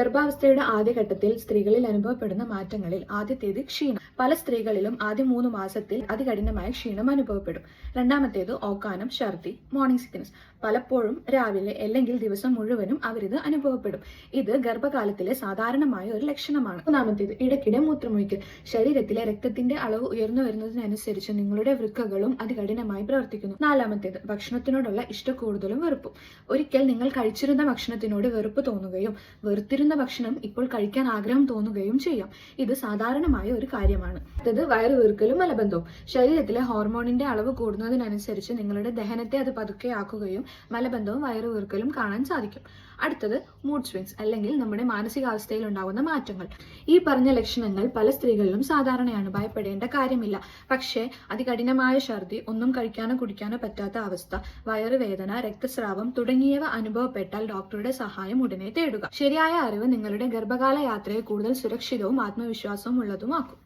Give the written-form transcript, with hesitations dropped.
ഗർഭാവസ്ഥയുടെ ആദ്യഘട്ടത്തിൽ സ്ത്രീകളിൽ അനുഭവപ്പെടുന്ന മാറ്റങ്ങളിൽ ആദ്യത്തേത് ക്ഷീണം. പല സ്ത്രീകളിലും ആദ്യ 3 മാസത്തിൽ അതികഠിനമായ ക്ഷീണം അനുഭവപ്പെടും. രണ്ടാമത്തേത് ഓക്കാനം, ഛർദി, മോർണിംഗ് സിക്നസ്. പലപ്പോഴും രാവിലെ അല്ലെങ്കിൽ ദിവസം മുഴുവനും അവരിത് അനുഭവപ്പെടും. ഇത് ഗർഭകാലത്തിലെ സാധാരണമായ ഒരു ലക്ഷണമാണ്. മൂന്നാമത്തേത് ഇടയ്ക്കിടെ മൂത്രമൊഴിക്കൽ. ശരീരത്തിലെ രക്തത്തിന്റെ അളവ് ഉയർന്നു വരുന്നതിനനുസരിച്ച് നിങ്ങളുടെ വൃക്കകളും അതികഠിനമായി പ്രവർത്തിക്കുന്നു. നാലാമത്തേത് ഭക്ഷണത്തിനോടുള്ള ഇഷ്ടക്കൂടുതലും വെറുപ്പും. ഒരിക്കൽ നിങ്ങൾ കഴിച്ചിരുന്ന ഭക്ഷണത്തിനോട് വെറുപ്പ് തോന്നുകയും വെറുത്തിരുന്ന ഭക്ഷണം ഇപ്പോൾ കഴിക്കാൻ ആഗ്രഹം തോന്നുകയും ചെയ്യാം. ഇത് സാധാരണമായ ഒരു കാര്യമാണ്. അടുത്തത് വയറുവീർക്കലും മലബന്ധവും. ശരീരത്തിലെ ഹോർമോണിന്റെ അളവ് കൂടുന്നതിനനുസരിച്ച് നിങ്ങളുടെ ദഹനത്തെ അത് പതുക്കെയാക്കുകയും മലബന്ധവും വയറുവീർക്കലും കാണാൻ സാധിക്കും. അടുത്തത് മൂഡ് സ്വിങ്സ് അല്ലെങ്കിൽ നമ്മുടെ മാനസികാവസ്ഥയിൽ ഉണ്ടാകുന്ന മാറ്റങ്ങൾ. ഈ പറഞ്ഞ ലക്ഷണങ്ങൾ പല സ്ത്രീകളിലും സാധാരണയാണ്, ഭയപ്പെടേണ്ട കാര്യമില്ല. പക്ഷേ അതികഠിനമായ ഛർദി, ഒന്നും കഴിക്കാനോ കുടിക്കാനോ പറ്റാത്ത അവസ്ഥ, വയറുവേദന, രക്തസ്രാവം തുടങ്ങിയവ അനുഭവപ്പെട്ടാൽ ഡോക്ടറുടെ സഹായം ഉടനെ തേടുക. ശരിയായ അറിവ് നിങ്ങളുടെ ഗർഭകാല യാത്രയെ കൂടുതൽ സുരക്ഷിതവും ആത്മവിശ്വാസവും ഉള്ളതുമാക്കും.